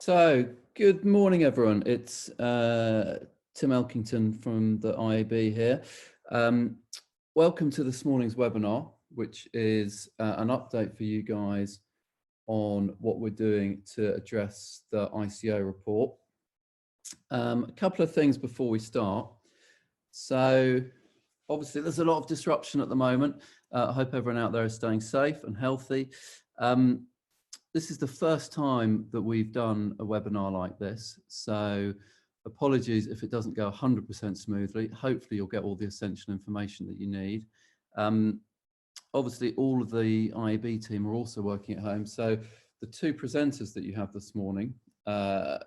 So, good morning, everyone. It's Tim Elkington from the IAB here. Welcome to this morning's webinar, which is an update for you guys on what we're doing to address the ICO report. A couple of things before we start. So, obviously, there's a lot of disruption at the moment. I hope everyone out there is staying safe and healthy. This is the first time that we've done a webinar like this, so apologies if it doesn't go 100% smoothly. Hopefully you'll get all the essential information that you need. Obviously all of the IAB team are also working at home, so the two presenters that you have this morning,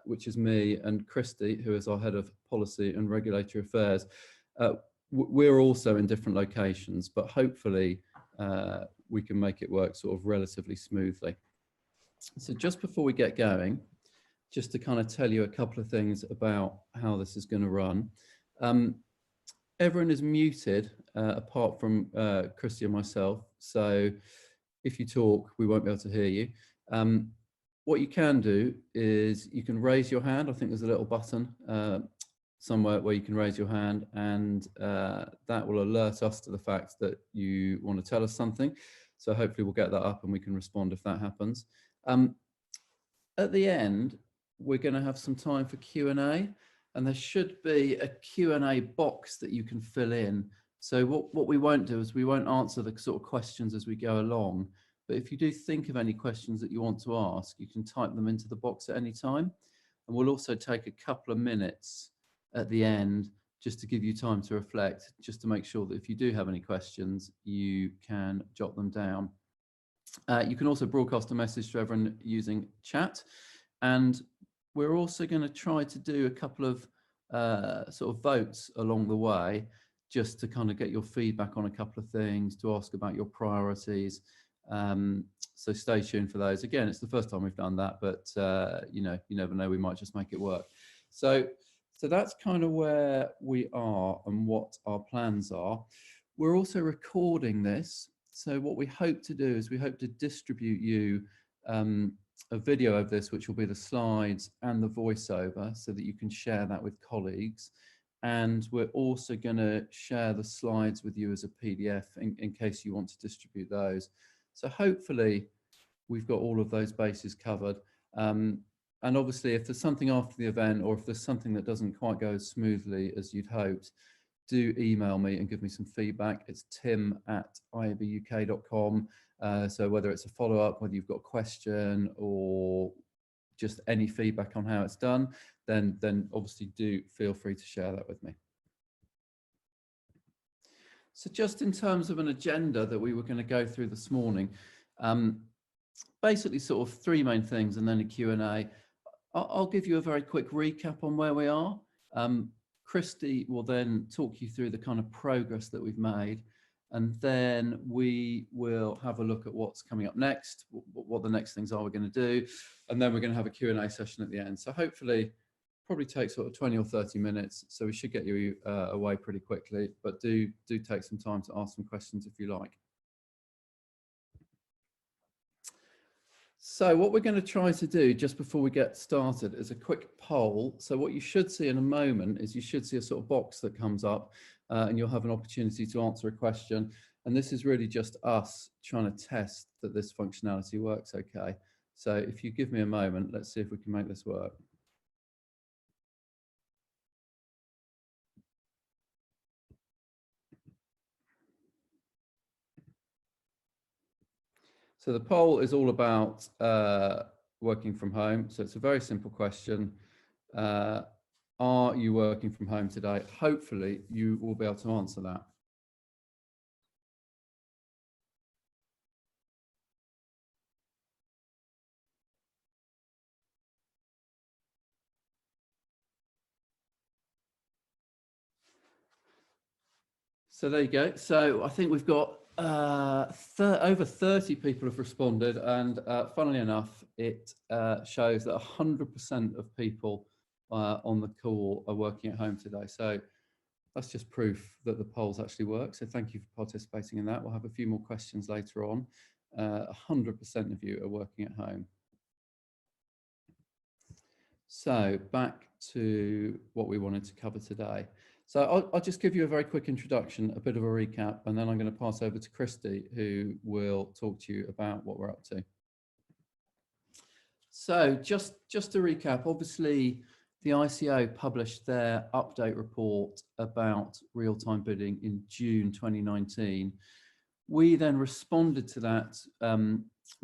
which is me and Christy, who is our Head of Policy and Regulatory Affairs, we're also in different locations, but hopefully we can make it work sort of relatively smoothly. So just before we get going, just to kind of tell you a couple of things about how this is going to run. Everyone is muted apart from Christy and myself. So if you talk, we won't be able to hear you. What you can do is you can raise your hand. I think there's a little button somewhere where you can raise your hand, and that will alert us to the fact that you want to tell us something. So hopefully we'll get that up and we can respond if that happens. At the end, we're going to have some time for Q&A, and there should be a Q&A box that you can fill in. So what we won't do is we won't answer the sort of questions as we go along, but if you do think of any questions that you want to ask, you can type them into the box at any time. And we'll also take a couple of minutes at the end just to give you time to reflect, just to make sure that if you do have any questions, you can jot them down. You can also broadcast a message to everyone using chat, and we're also going to try to do a couple of sort of votes along the way, just to kind of get your feedback on a couple of things, to ask about your priorities. So stay tuned for those. Again, it's the first time we've done that, but you never know, we might just make it work. So that's kind of where we are and what our plans are. We're also recording this. So what we hope to do is we hope to distribute you a video of this, which will be the slides and the voiceover, so that you can share that with colleagues. And we're also going to share the slides with you as a PDF in case you want to distribute those. So hopefully we've got all of those bases covered. And obviously if there's something after the event, or if there's something that doesn't quite go as smoothly as you'd hoped, do email me and give me some feedback. It's tim@iabuk.com. So whether it's a follow-up, whether you've got a question, or just any feedback on how it's done, then obviously do feel free to share that with me. So just in terms of an agenda that we were going to go through this morning, basically sort of three main things and then a Q&A. I'll give you a very quick recap on where we are. Christy will then talk you through the kind of progress that we've made, and then we will have a look at what's coming up next, what the next things are we're going to do, and then we're going to have a Q&A session at the end. So hopefully probably take sort of 20 or 30 minutes, so we should get you away pretty quickly, but do take some time to ask some questions if you like. So what we're going to try to do just before we get started is a quick poll. So what you should see in a moment is you should see a sort of box that comes up, and you'll have an opportunity to answer a question. And this is really just us trying to test that this functionality works okay. So if you give me a moment, let's see if we can make this work. So the poll is all about working from home. So it's a very simple question. Are you working from home today? Hopefully you will be able to answer that. So there you go. So I think we've got over 30 people have responded, and funnily enough, it shows that 100% of people on the call are working at home today. So that's just proof that the polls actually work. So thank you for participating in that. We'll have a few more questions later on. 100% of you are working at home. So back to what we wanted to cover today. So I'll just give you a very quick introduction, a bit of a recap, and then I'm going to pass over to Christy, who will talk to you about what we're up to. So just to recap, obviously the ICO published their update report about real-time bidding in June 2019. We then responded to that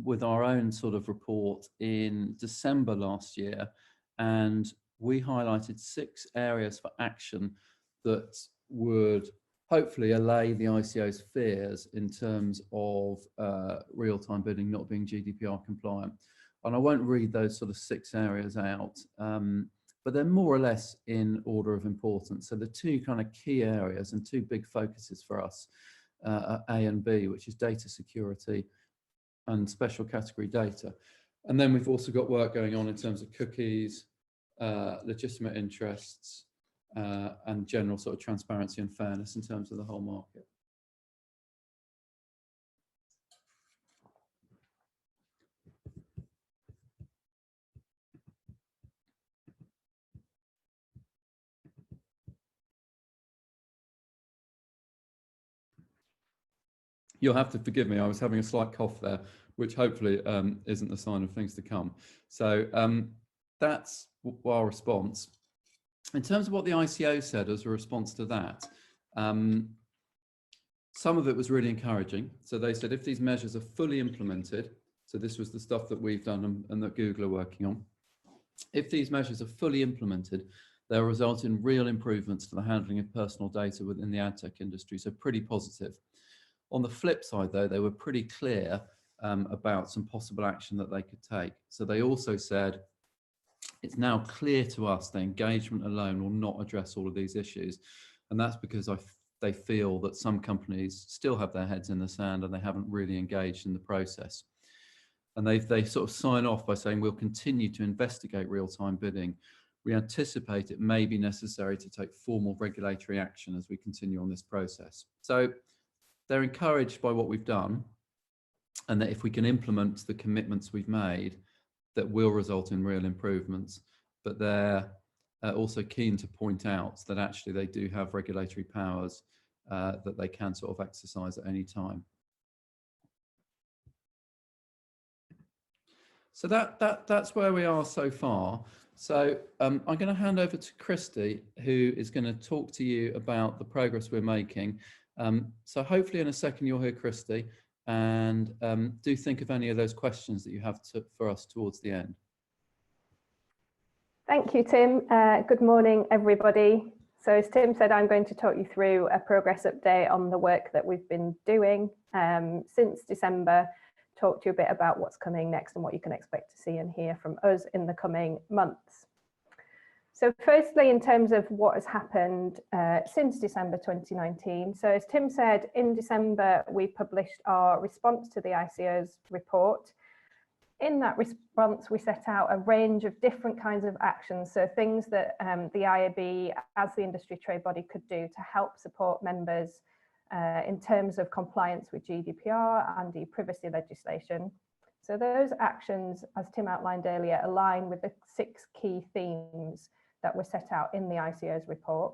with our own sort of report in December last year, and we highlighted 6 areas for action that would hopefully allay the ICO's fears in terms of real-time bidding not being GDPR compliant. And I won't read those sort of 6 areas out, but they're more or less in order of importance. So the 2 kind of key areas and 2 big focuses for us are A and B, which is data security and special category data. And then we've also got work going on in terms of cookies, legitimate interests, and general sort of transparency and fairness in terms of the whole market. You'll have to forgive me, I was having a slight cough there, which hopefully isn't a sign of things to come. So that's our response. In terms of what the ICO said as a response to that, some of it was really encouraging. So they said if these measures are fully implemented, so this was the stuff that we've done and that Google are working on, if these measures are fully implemented, they'll result in real improvements to the handling of personal data within the ad tech industry, so pretty positive. On the flip side, though, they were pretty clear about some possible action that they could take. So they also said, it's now clear to us that engagement alone will not address all of these issues. And that's because they feel that some companies still have their heads in the sand and they haven't really engaged in the process. And they sort of sign off by saying, we'll continue to investigate real-time bidding. We anticipate it may be necessary to take formal regulatory action as we continue on this process. So they're encouraged by what we've done, and that if we can implement the commitments we've made, that will result in real improvements. But they're also keen to point out that actually they do have regulatory powers that they can sort of exercise at any time. So that's where we are so far. So I'm going to hand over to Christy, who is going to talk to you about the progress we're making. So hopefully in a second you'll hear Christy, and do think of any of those questions that you have for us towards the end. Thank you, Tim. Good morning, everybody. So as Tim said, I'm going to talk you through a progress update on the work that we've been doing since December, talk to you a bit about what's coming next and what you can expect to see and hear from us in the coming months. So firstly, in terms of what has happened since December 2019. So as Tim said, in December, we published our response to the ICO's report. In that response, we set out a range of different kinds of actions. So things that the IAB, as the industry trade body, could do to help support members in terms of compliance with GDPR and e-privacy legislation. So those actions, as Tim outlined earlier, align with the 6 key themes that were set out in the ICO's report.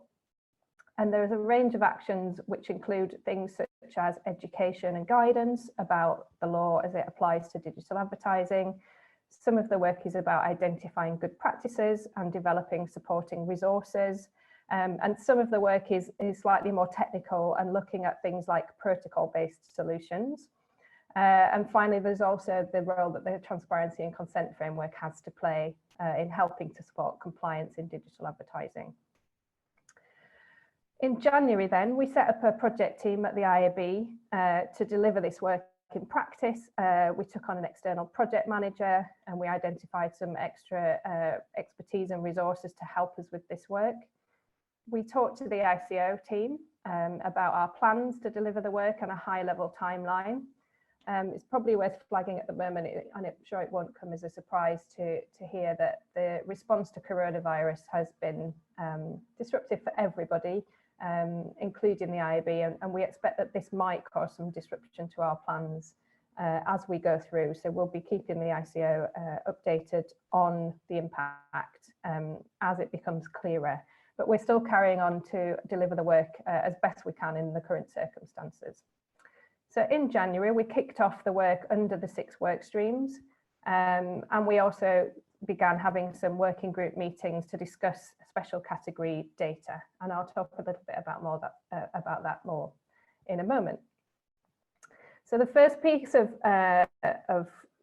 And there is a range of actions which include things such as education and guidance about the law as it applies to digital advertising. Some of the work is about identifying good practices and developing supporting resources. And some of the work is slightly more technical and looking at things like protocol-based solutions. And finally, there's also the role that the transparency and consent framework has to play in helping to support compliance in digital advertising. In January then, we set up a project team at the IAB to deliver this work in practice. We took on an external project manager and we identified some extra expertise and resources to help us with this work. We talked to the ICO team about our plans to deliver the work and a high-level timeline. It's probably worth flagging at the moment, and I'm sure it won't come as a surprise to hear that the response to coronavirus has been disruptive for everybody, including the IAB, and we expect that this might cause some disruption to our plans as we go through. So we'll be keeping the ICO updated on the impact as it becomes clearer. But we're still carrying on to deliver the work as best we can in the current circumstances. So in January, we kicked off the work under the 6 work streams, and we also began having some working group meetings to discuss special category data. And I'll talk a little bit about that more in a moment. So the first piece of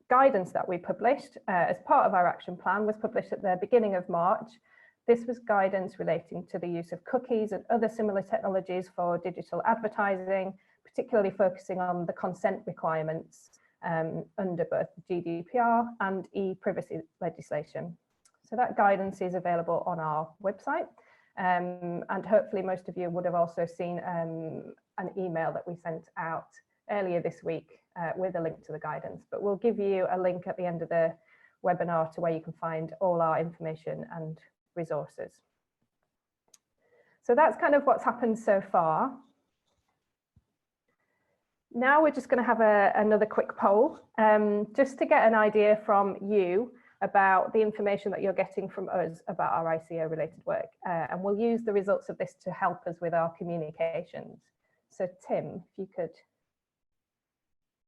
guidance that we published as part of our action plan was published at the beginning of March. This was guidance relating to the use of cookies and other similar technologies for digital advertising, particularly focusing on the consent requirements under both GDPR and e-privacy legislation. So that guidance is available on our website, and hopefully most of you would have also seen an email that we sent out earlier this week with a link to the guidance, but we'll give you a link at the end of the webinar to where you can find all our information and resources. So that's kind of what's happened so far. Now we're just going to have another quick poll, just to get an idea from you about the information that you're getting from us about our ICO related work. And we'll use the results of this to help us with our communications. So Tim, if you could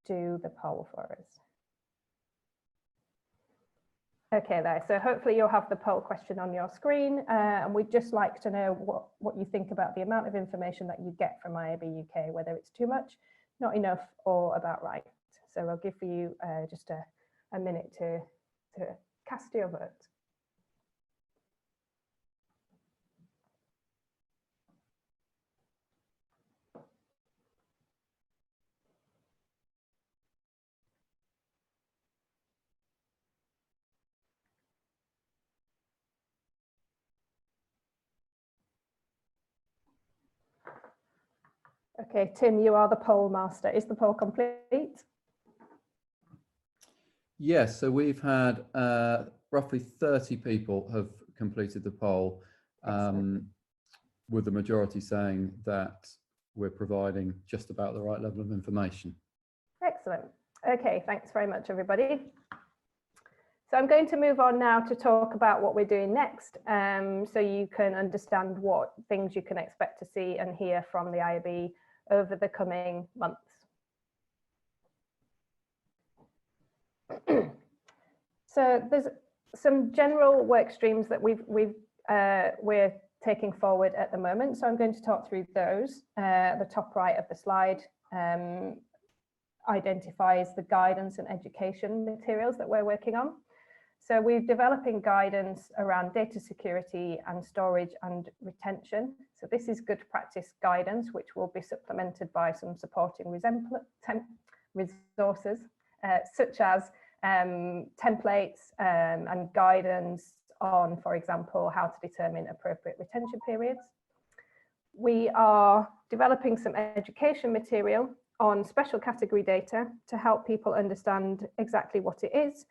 do the poll for us. Okay, there. So hopefully you'll have the poll question on your screen, and we'd just like to know what you think about the amount of information that you get from IAB UK, whether it's too much, not enough, or about right. So I'll give you just a minute to cast your vote. Okay, Tim, you are the poll master. Is the poll complete? Yes, so we've had roughly 30 people have completed the poll, with the majority saying that we're providing just about the right level of information. Excellent. Okay, thanks very much, everybody. So I'm going to move on now to talk about what we're doing next, so you can understand what things you can expect to see and hear from the IAB over the coming months. So there's some general work streams that we're taking forward at the moment. So I'm going to talk through those. The top right of the slide identifies the guidance and education materials that we're working on. So we're developing guidance around data security and storage and retention. So this is good practice guidance, which will be supplemented by some supporting resources, such as templates and guidance on, for example, how to determine appropriate retention periods. We are developing some education material on special category data to help people understand exactly what it is,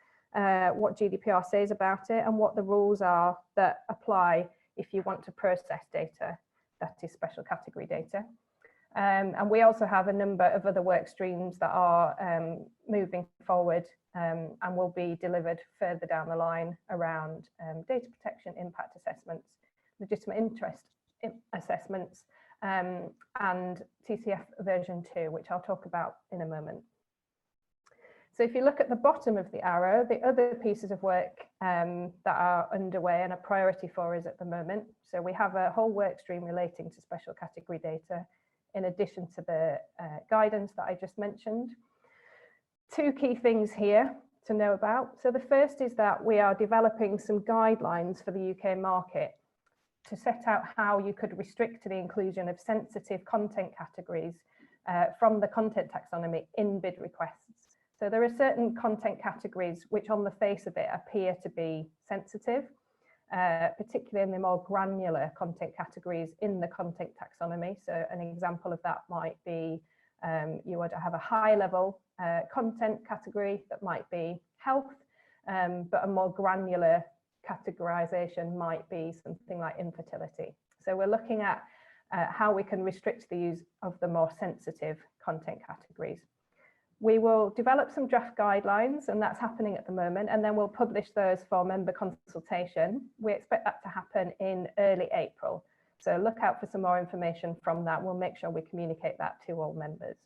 what GDPR says about it, and what the rules are that apply if you want to process data that is special category data. And we also have a number of other work streams that are moving forward and will be delivered further down the line around data protection, impact assessments, legitimate interest assessments, and TCF version 2, which I'll talk about in a moment. So if you look at the bottom of the arrow, the other pieces of work that are underway and a priority for us at the moment. So we have a whole work stream relating to special category data, in addition to the guidance that I just mentioned. Two key things here to know about. So the first is that we are developing some guidelines for the UK market to set out how you could restrict the inclusion of sensitive content categories from the content taxonomy in bid requests. So there are certain content categories which on the face of it appear to be sensitive, particularly in the more granular content categories in the content taxonomy. So an example of that might be you would have a high level content category that might be health, but a more granular categorization might be something like infertility. So we're looking at how we can restrict the use of the more sensitive content categories. We will develop some draft guidelines, and that's happening at the moment, and then we'll publish those for member consultation. We expect that to happen in early April. So look out for some more information from that. We'll make sure we communicate that to all members.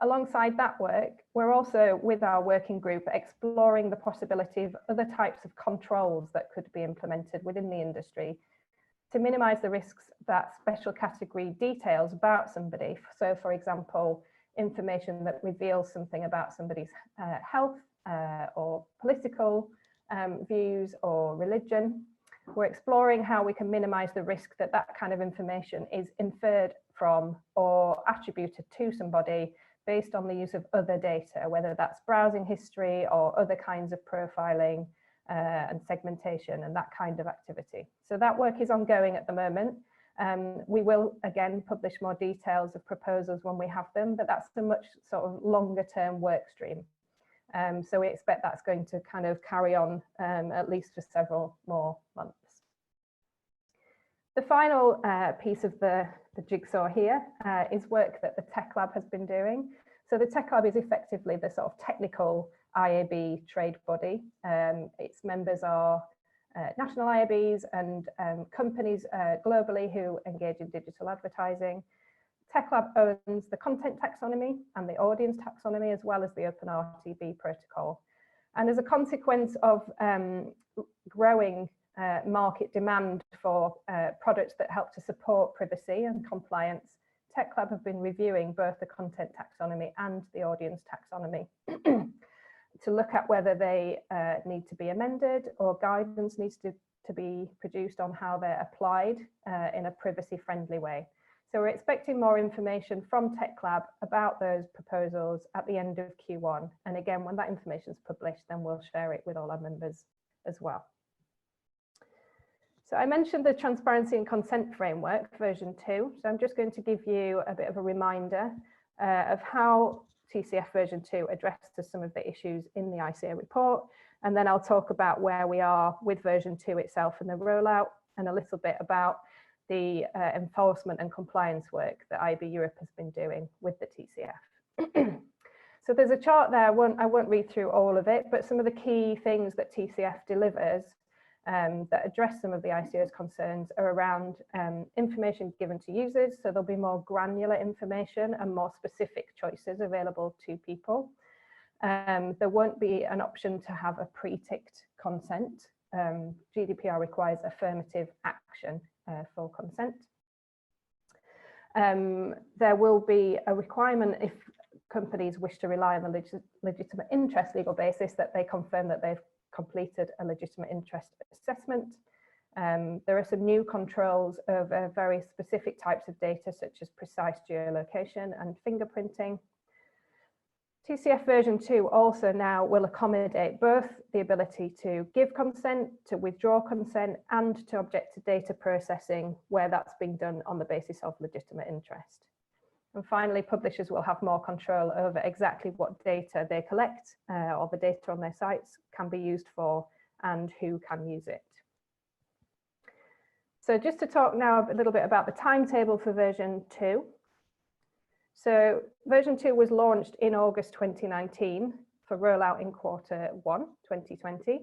Alongside that work, we're also, with our working group, exploring the possibility of other types of controls that could be implemented within the industry to minimise the risks that special category details about somebody. So, for example, information that reveals something about somebody's health or political views or religion. We're exploring how we can minimise the risk that that kind of information is inferred from or attributed to somebody based on the use of other data, whether that's browsing history or other kinds of profiling and segmentation and that kind of activity. So that work is ongoing at the moment. We will again publish more details of proposals when we have them, but that's a much sort of longer term work stream. So we expect that's going to kind of carry on at least for several more months. The final piece of the jigsaw here is work that the Tech Lab has been doing. So the Tech Lab is effectively the sort of technical IAB trade body. Its members are national IABs and companies globally who engage in digital advertising. Tech Lab owns the content taxonomy and the audience taxonomy, as well as the Open RTB protocol. And as a consequence of growing market demand for products that help to support privacy and compliance, Tech Lab have been reviewing both the content taxonomy and the audience taxonomy to look at whether they need to be amended or guidance needs to be produced on how they're applied in a privacy-friendly way. So we're expecting more information from Tech Lab about those proposals at the end of Q1. And again, when that information is published, then we'll share it with all our members as well. So I mentioned the Transparency and Consent Framework, version 2. So I'm just going to give you a bit of a reminder of how TCF version 2 addresses some of the issues in the ICO report. And then I'll talk about where we are with version 2 itself and the rollout, and a little bit about the enforcement and compliance work that IAB Europe has been doing with the TCF. So there's a chart there, I won't read through all of it, but some of the key things that TCF delivers that address some of the ICO's concerns are around information given to users. So there'll be more granular information and more specific choices available to people. There won't be an option to have a pre-ticked consent. GDPR requires affirmative action for consent. There will be a requirement if companies wish to rely on the legitimate interest legal basis that they confirm that they've completed a legitimate interest assessment. There are some new controls over very specific types of data such as precise geolocation and fingerprinting. TCF version 2 also now will accommodate both the ability to give consent, to withdraw consent, and to object to data processing where that's being done on the basis of legitimate interest. And finally, publishers will have more control over exactly what data they collect or the data on their sites can be used for and who can use it. So just to talk now a little bit about the timetable for version 2. So version 2 was launched in August 2019 for rollout in Q1 2020.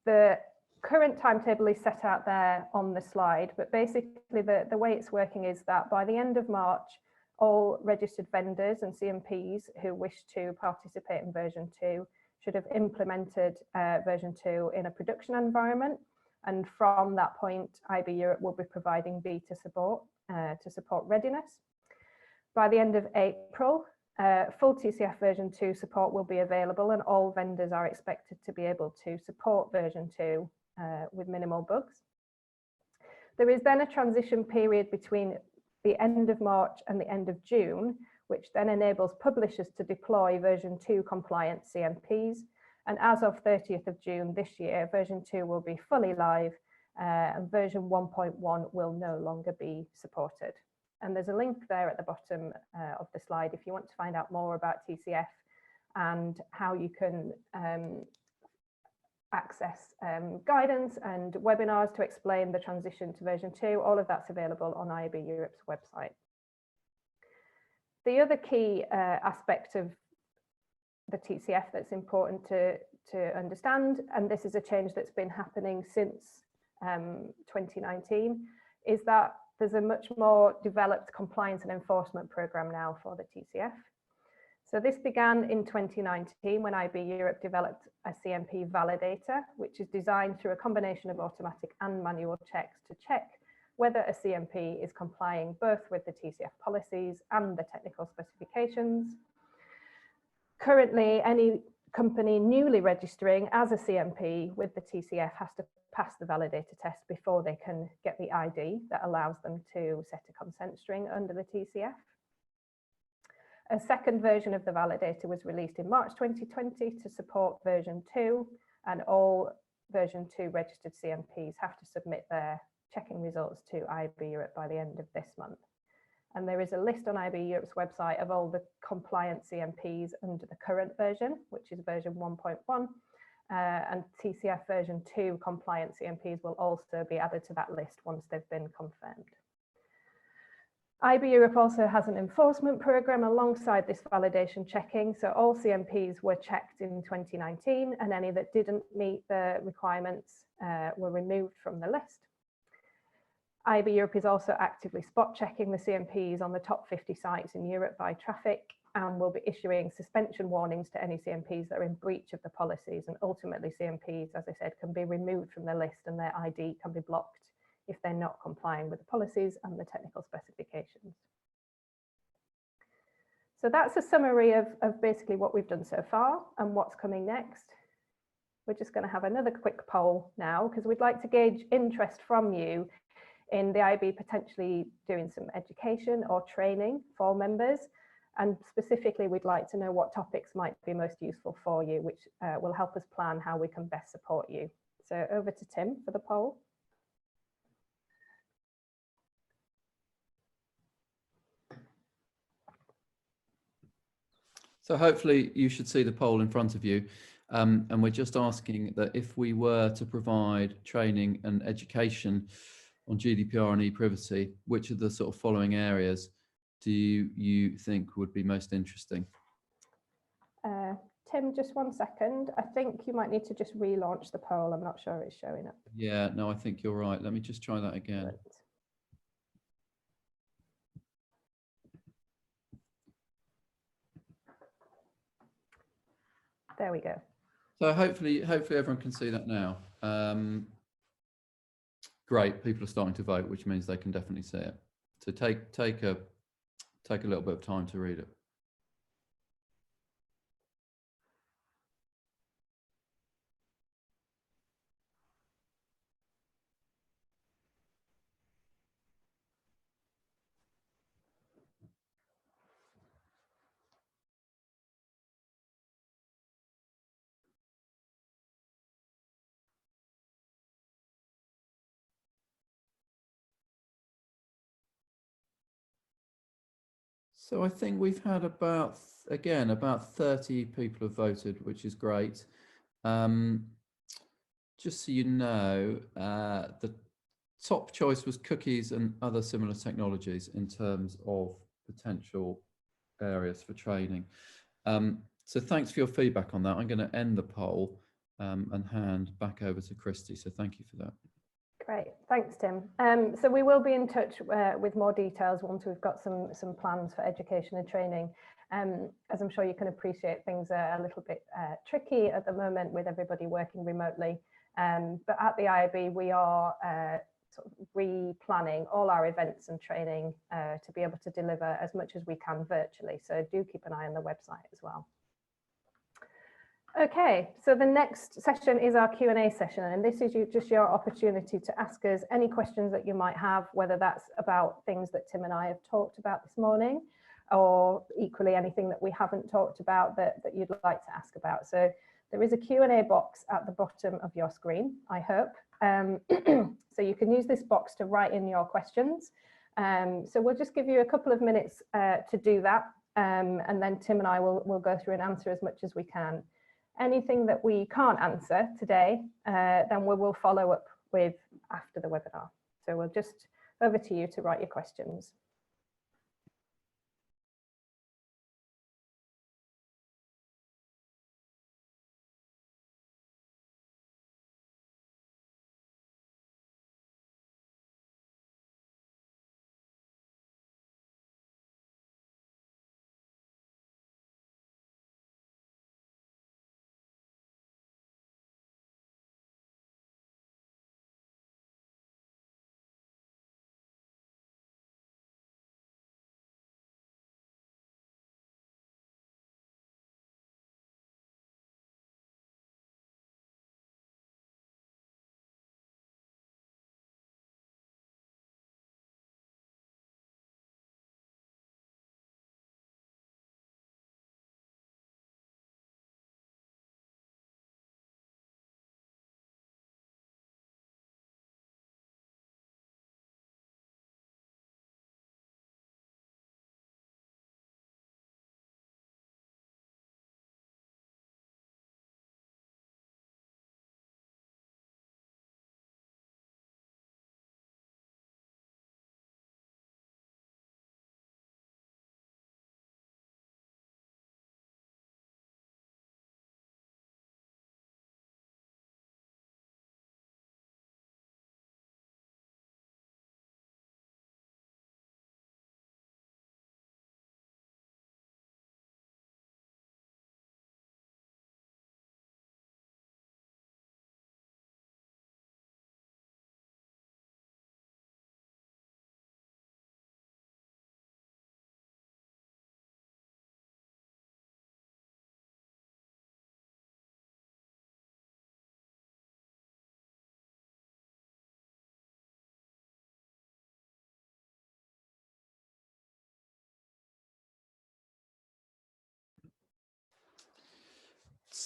The current timetable is set out there on the slide, but basically the way it's working is that by the end of March, all registered vendors and CMPs who wish to participate in version 2 should have implemented version 2 in a production environment. And from that point, IAB Europe will be providing beta support to support readiness. By the end of April, full TCF version 2 support will be available, and all vendors are expected to be able to support version 2 with minimal bugs. There is then a transition period between the end of March and the end of June, which then enables publishers to deploy version 2 compliant CMPs. And as of 30th of June this year, version 2 will be fully live and version 1.1 will no longer be supported. And there's a link there at the bottom of the slide if you want to find out more about TCF and how you can access guidance and webinars to explain the transition to version 2. All of that's available on IAB Europe's website. The other key aspect of the TCF that's important to understand, and this is a change that's been happening since 2019, is that there's a much more developed compliance and enforcement program now for the TCF. So this began in 2019 when IAB Europe developed a CMP validator, which is designed through a combination of automatic and manual checks to check whether a CMP is complying both with the TCF policies and the technical specifications. Currently, any company newly registering as a CMP with the TCF has to pass the validator test before they can get the ID that allows them to set a consent string under the TCF. A second version of the validator was released in March 2020 to support version 2, and all version 2 registered CMPs have to submit their checking results to IAB Europe by the end of this month. And there is a list on IAB Europe's website of all the compliant CMPs under the current version, which is version 1.1, and TCF version 2 compliant CMPs will also be added to that list once they've been confirmed. IAB Europe also has an enforcement program alongside this validation checking. So all CMPs were checked in 2019, and any that didn't meet the requirements were removed from the list. IAB Europe is also actively spot checking the CMPs on the top 50 sites in Europe by traffic, and will be issuing suspension warnings to any CMPs that are in breach of the policies. And ultimately CMPs, as I said, can be removed from the list and their ID can be blocked if they're not complying with the policies and the technical specifications. So that's a summary of basically what we've done so far and what's coming next. We're just going to have another quick poll now because we'd like to gauge interest from you in the IAB potentially doing some education or training for members. And specifically, we'd like to know what topics might be most useful for you, which will help us plan how we can best support you. So over to Tim for the poll. So hopefully you should see the poll in front of you. And we're just asking that if we were to provide training and education on GDPR and e-privacy, which of the sort of following areas do you think would be most interesting? Tim, just 1 second. I think you might need to just relaunch the poll. I'm not sure it's showing up. Yeah, no, I think you're right. Let me just try that again. Right. There we go. So hopefully everyone can see that now. Great, people are starting to vote, which means they can definitely see it. So take a little bit of time to read it. So I think we've had about 30 people have voted, which is great. Just so you know, the top choice was cookies and other similar technologies in terms of potential areas for training. So thanks for your feedback on that. I'm going to end the poll and hand back over to Christy. So thank you for that. Great, thanks, Tim. So we will be in touch with more details once we've got some plans for education and training. As I'm sure you can appreciate, things are a little bit tricky at the moment with everybody working remotely. But at the IAB, we are sort of replanning all our events and training to be able to deliver as much as we can virtually. So do keep an eye on the website as well. Okay, so the next session is our Q&A session, and this is just your opportunity to ask us any questions that you might have, whether that's about things that Tim and I have talked about this morning, or equally anything that we haven't talked about that you'd like to ask about. So there is a Q&A box at the bottom of your screen, I hope. So you can use this box to write in your questions. So we'll just give you a couple of minutes to do that, and then Tim and I will go through and answer as much as we can. Anything that we can't answer today, then we will follow up with after the webinar. So we'll just over to you to write your questions.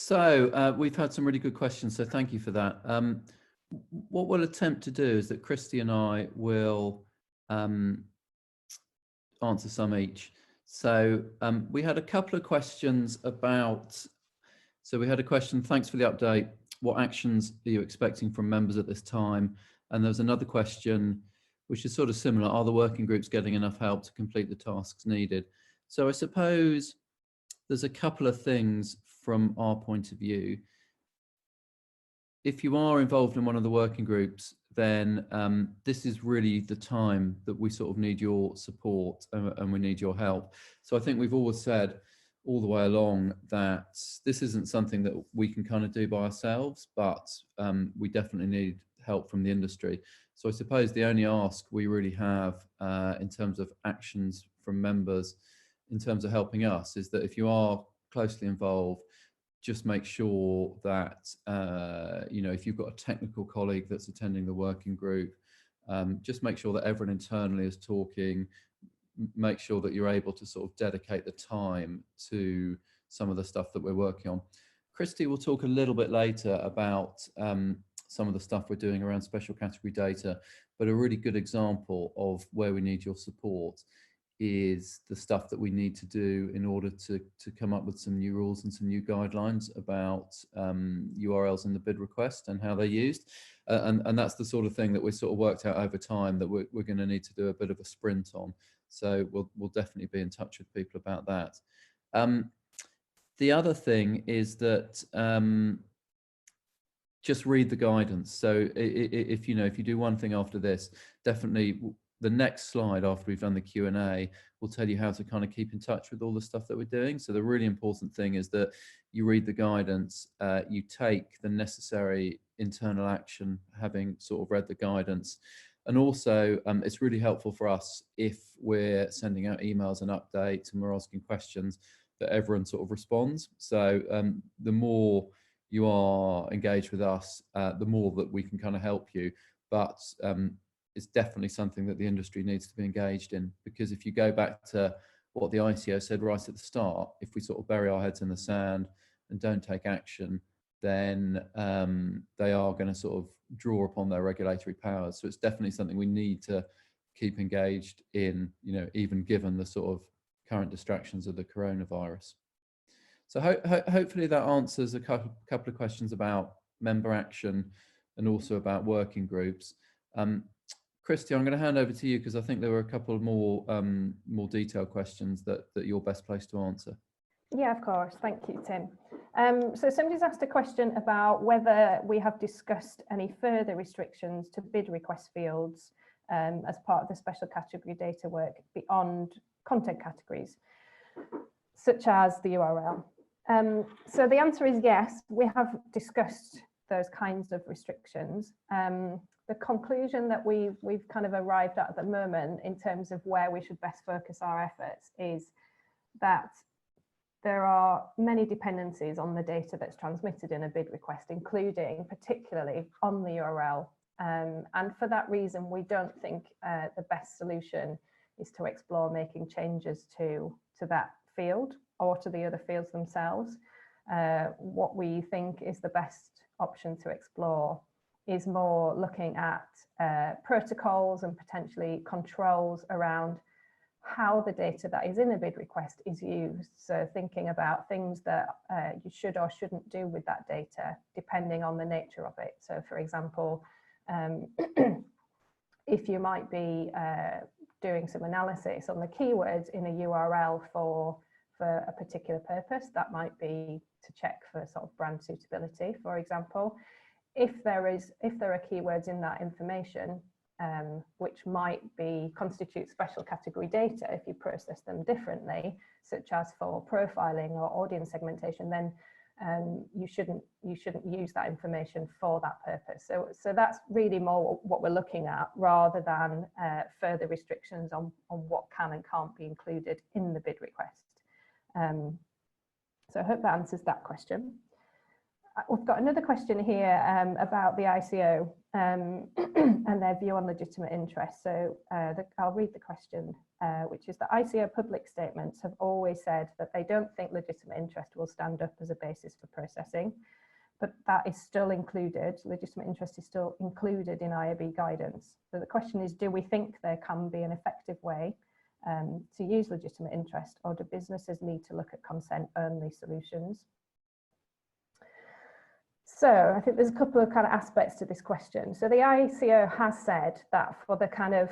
So we've had some really good questions, so thank you for that. What we'll attempt to do is that Christy and I will answer some each. So we had a couple of questions about, so we had a question, thanks for the update. What actions are you expecting from members at this time? And there was another question, which is sort of similar. Are the working groups getting enough help to complete the tasks needed? So I suppose there's a couple of things from our point of view. If you are involved in one of the working groups, then this is really the time that we sort of need your support and we need your help. So I think we've always said all the way along that this isn't something that we can kind of do by ourselves, but we definitely need help from the industry. So I suppose the only ask we really have in terms of actions from members in terms of helping us is that if you are closely involved, just make sure that, you know, if you've got a technical colleague that's attending the working group, just make sure that everyone internally is talking, make sure that you're able to sort of dedicate the time to some of the stuff that we're working on. Christy will talk a little bit later about some of the stuff we're doing around special category data, but a really good example of where we need your support is the stuff that we need to do in order to come up with some new rules and some new guidelines about URLs in the bid request and how they're used. And that's the sort of thing that we sort of worked out over time that we're going to need to do a bit of a sprint on. So we'll definitely be in touch with people about that. The other thing is that just read the guidance. So if you do one thing after this, definitely the next slide after we've done the Q&A will tell you how to kind of keep in touch with all the stuff that we're doing. So the really important thing is that you read the guidance, you take the necessary internal action having sort of read the guidance. And also it's really helpful for us if we're sending out emails and updates and we're asking questions that everyone sort of responds. So the more you are engaged with us, the more that we can kind of help you. But it's definitely something that the industry needs to be engaged in, because if you go back to what the ICO said right at the start, if we sort of bury our heads in the sand and don't take action, then they are going to sort of draw upon their regulatory powers. So it's definitely something we need to keep engaged in, you know, even given the sort of current distractions of the coronavirus. So hopefully that answers a couple of questions about member action and also about working groups. Christy, I'm going to hand over to you because I think there were a couple of more detailed questions that you're best placed to answer. Yeah, of course. Thank you, Tim. So somebody's asked a question about whether we have discussed any further restrictions to bid request fields as part of the special category data work beyond content categories, such as the URL. So the answer is yes, we have discussed those kinds of restrictions. The conclusion that we've kind of arrived at the moment in terms of where we should best focus our efforts is that there are many dependencies on the data that's transmitted in a bid request, including particularly on the URL. And for that reason, we don't think the best solution is to explore making changes to that field or to the other fields themselves. What we think is the best option to explore is more looking at protocols and potentially controls around how the data that is in a bid request is used. So thinking about things that you should or shouldn't do with that data, depending on the nature of it. So for example, if you might be doing some analysis on the keywords in a URL for a particular purpose, that might be to check for sort of brand suitability, for example. If there are keywords in that information which might constitute special category data if you process them differently, such as for profiling or audience segmentation, then you shouldn't use that information for that purpose. So that's really more what we're looking at, rather than further restrictions on what can and can't be included in the bid request. So I hope that answers that question. We've got another question here about the ICO. and their view on legitimate interest. So I'll read the question, which is that ICO public statements have always said that they don't think legitimate interest will stand up as a basis for processing, but that is still included, legitimate interest is still included in IAB guidance. So the question is, do we think there can be an effective way to use legitimate interest, or do businesses need to look at consent-only solutions? So I think there's a couple of kind of aspects to this question. So the ICO has said that for the kind of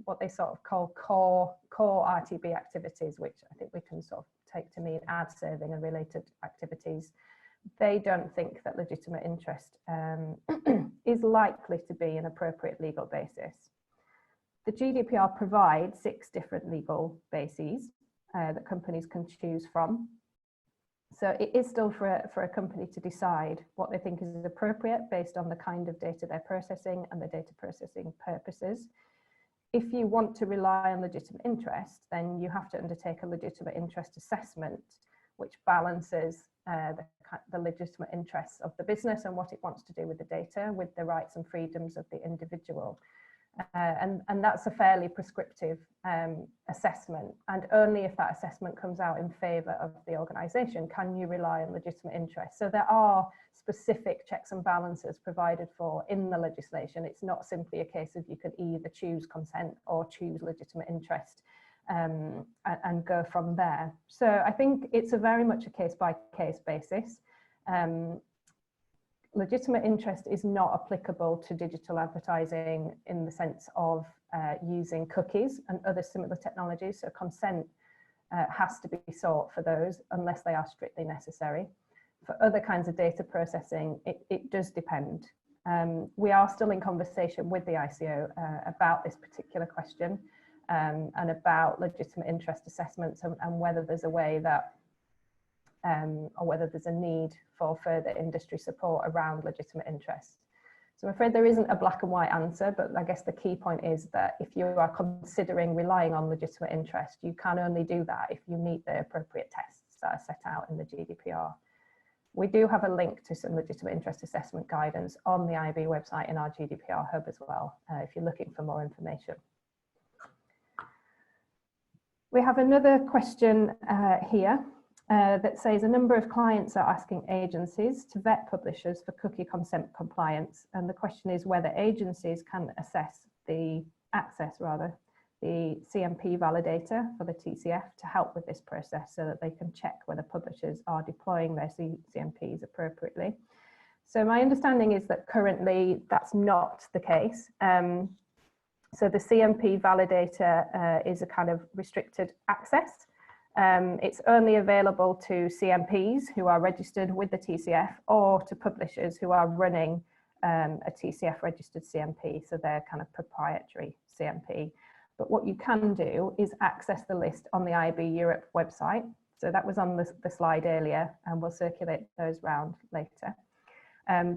what they sort of call core RTB activities, which I think we can sort of take to mean ad serving and related activities, they don't think that legitimate interest is likely to be an appropriate legal basis. The GDPR provides 6 different legal bases that companies can choose from. So it is still for a company to decide what they think is appropriate based on the kind of data they're processing and the data processing purposes. If you want to rely on legitimate interest, then you have to undertake a legitimate interest assessment, which balances the legitimate interests of the business and what it wants to do with the data with the rights and freedoms of the individual. And that's a fairly prescriptive assessment, and only if that assessment comes out in favour of the organisation can you rely on legitimate interest. So there are specific checks and balances provided for in the legislation. It's not simply a case of you can either choose consent or choose legitimate interest and go from there. So I think it's a very much a case-by-case basis. Legitimate interest is not applicable to digital advertising in the sense of using cookies and other similar technologies. So consent has to be sought for those unless they are strictly necessary. For other kinds of data processing, it does depend. We are still in conversation with the ICO about this particular question and about legitimate interest assessments and whether there's a way that or whether there's a need for further industry support around legitimate interest. So I'm afraid there isn't a black and white answer, but I guess the key point is that if you are considering relying on legitimate interest, you can only do that if you meet the appropriate tests that are set out in the GDPR. We do have a link to some legitimate interest assessment guidance on the IAB website in our GDPR hub as well, if you're looking for more information. We have another question here. That says a number of clients are asking agencies to vet publishers for cookie consent compliance, and the question is whether agencies can access the CMP validator for the TCF to help with this process so that they can check whether publishers are deploying their CMPs appropriately. So my understanding is that currently that's not the case. So the CMP validator is a kind of restricted access. It's only available to CMPs who are registered with the TCF or to publishers who are running a TCF registered CMP, so they're kind of proprietary CMP. But what you can do is access the list on the IAB Europe website. So that was on the slide earlier, and we'll circulate those round later.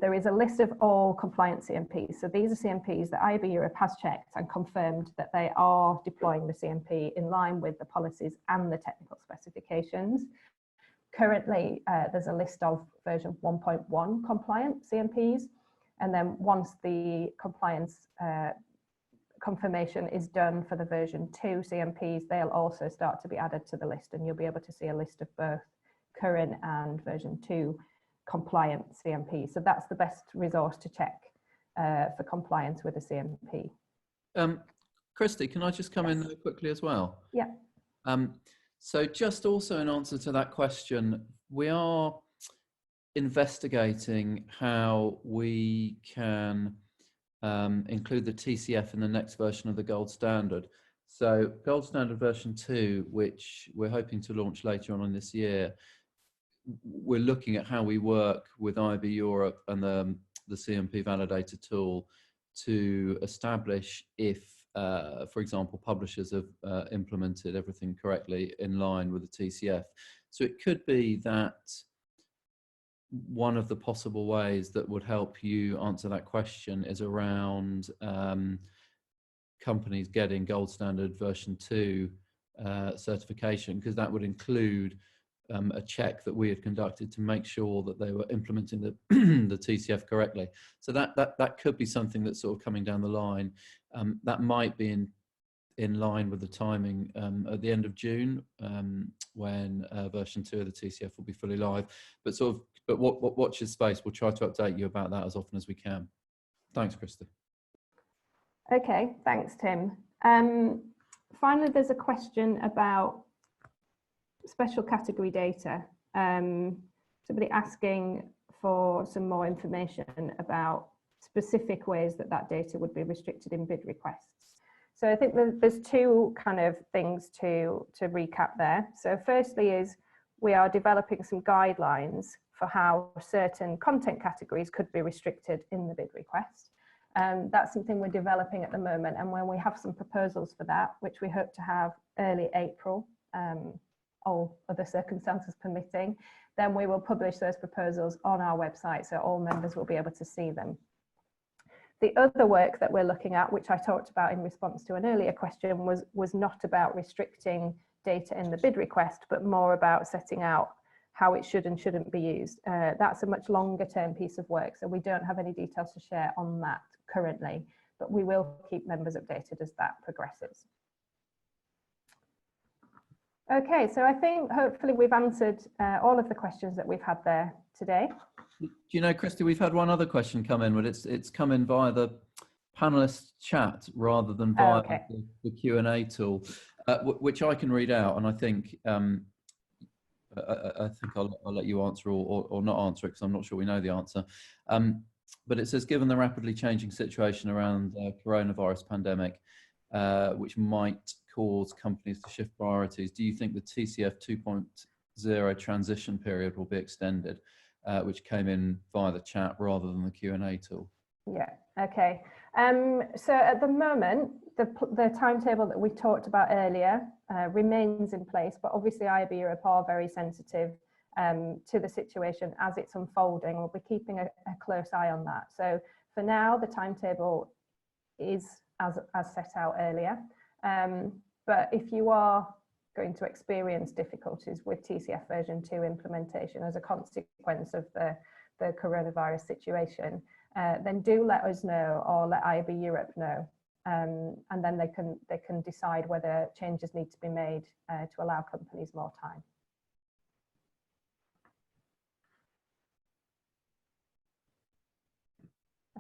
There is a list of all compliant CMPs. So these are CMPs that IAB Europe has checked and confirmed that they are deploying the CMP in line with the policies and the technical specifications. Currently, there's a list of version 1.1 compliant CMPs. And then once the compliance confirmation is done for the version 2 CMPs, they'll also start to be added to the list, and you'll be able to see a list of both current and version 2 compliant CMP. So that's the best resource to check for compliance with a CMP. Christy, can I just come in there quickly as well? Yeah. So just also in answer to that question, we are investigating how we can include the TCF in the next version of the gold standard. So gold standard version 2, which we're hoping to launch later on in this year, we're looking at how we work with IAB Europe and the CMP validator tool to establish if, for example, publishers have implemented everything correctly in line with the TCF. So it could be that one of the possible ways that would help you answer that question is around companies getting gold standard version 2 certification, because that would include a check that we had conducted to make sure that they were implementing the the TCF correctly. So that could be something that's sort of coming down the line. That might be in line with the timing at the end of June, when version 2 of the TCF will be fully live. But watch this space. We'll try to update you about that as often as we can. Thanks, Christy. Okay, thanks, Tim. Finally, there's a question about special category data. Somebody asking for some more information about specific ways that that data would be restricted in bid requests. So I think there's two kind of things to recap there. So firstly is we are developing some guidelines for how certain content categories could be restricted in the bid request. That's something we're developing at the moment, and when we have some proposals for that, which we hope to have early April, all other circumstances permitting, then we will publish those proposals on our website so all members will be able to see them. The other work that we're looking at, which I talked about in response to an earlier question, was not about restricting data in the bid request, but more about setting out how it should and shouldn't be used. That's a much longer term piece of work, so we don't have any details to share on that currently, but we will keep members updated as that progresses. Okay, so I think hopefully we've answered all of the questions that we've had there today. Do you know, Christy, we've had one other question come in, but it's come in via the panelist chat rather than via the Q&A tool, which I can read out, and I think I'll let you answer or not answer it, because I'm not sure we know the answer. But it says, given the rapidly changing situation around the coronavirus pandemic, which might cause companies to shift priorities, do you think the TCF 2.0 transition period will be extended, which came in via the chat rather than the Q&A tool? Yeah, okay. So at the moment, the timetable that we talked about earlier remains in place, but obviously IAB Europe are very sensitive to the situation as it's unfolding. We'll be keeping a close eye on that. So for now, the timetable is as set out earlier. But if you are going to experience difficulties with TCF version 2 implementation as a consequence of the coronavirus situation, then do let us know, or let IAB Europe know, and then they can decide whether changes need to be made to allow companies more time.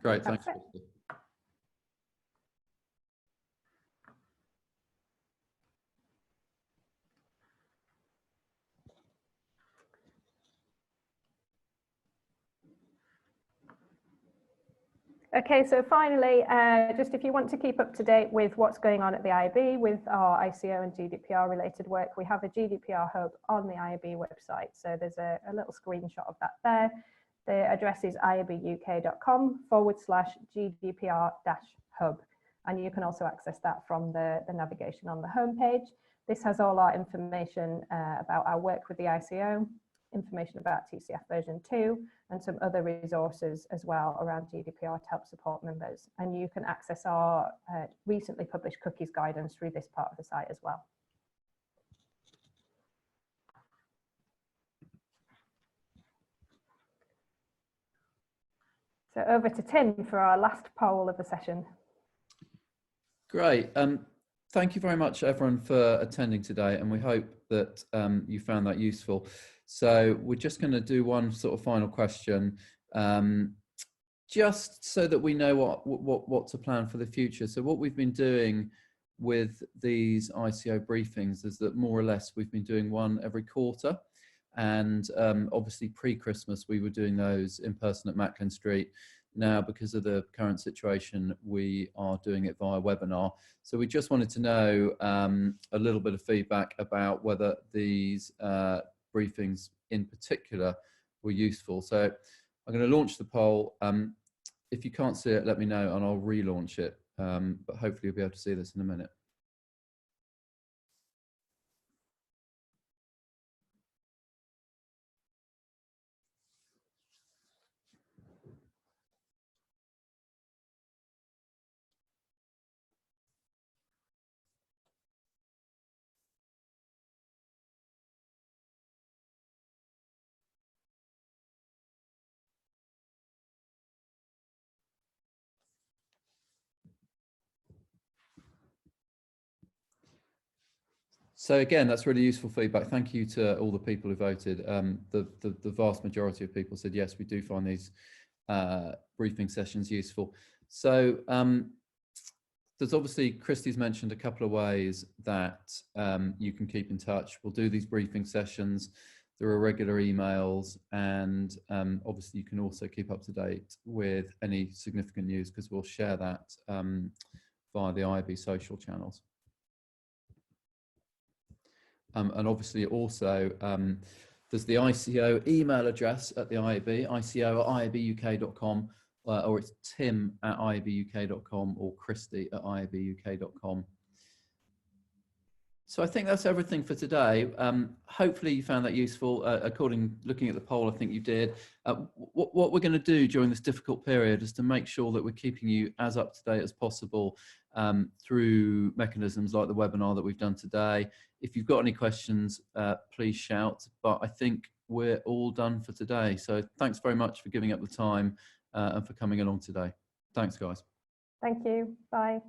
Great, thanks. Okay, so finally, just if you want to keep up to date with what's going on at the IAB with our ICO and GDPR related work, we have a GDPR hub on the IAB website. So there's a little screenshot of that there. The address is iabuk.com/GDPR-hub. And you can also access that from the navigation on the homepage. This has all our information about our work with the ICO, information about TCF version 2, and some other resources as well around GDPR to help support members. And you can access our recently published cookies guidance through this part of the site as well. So over to Tim for our last poll of the session. Great. Thank you very much, everyone, for attending today, and we hope that you found that useful. So we're just going to do one sort of final question, just so that we know what to plan for the future. So what we've been doing with these ICO briefings is that more or less we've been doing one every quarter. And obviously pre-Christmas, we were doing those in person at Macklin Street. Now, because of the current situation, we are doing it via webinar. So we just wanted to know a little bit of feedback about whether these briefings in particular were useful. So I'm going to launch the poll. If you can't see it, let me know and I'll relaunch it. But hopefully you'll be able to see this in a minute. So again, that's really useful feedback. Thank you to all the people who voted. The vast majority of people said, yes, we do find these briefing sessions useful. So there's obviously, Christy's mentioned a couple of ways that you can keep in touch. We'll do these briefing sessions. There are regular emails, and obviously you can also keep up to date with any significant news, because we'll share that via the IAB social channels. And obviously also there's the ICO email address at the IAB, ico@iabuk.com, or it's tim@iabuk.com or christy@iabuk.com. So I think that's everything for today. Hopefully you found that useful. Looking at the poll, I think you did. What we're going to do during this difficult period is to make sure that we're keeping you as up to date as possible through mechanisms like the webinar that we've done today. If you've got any questions, please shout. But I think we're all done for today. So thanks very much for giving up the time and for coming along today. Thanks, guys. Thank you. Bye.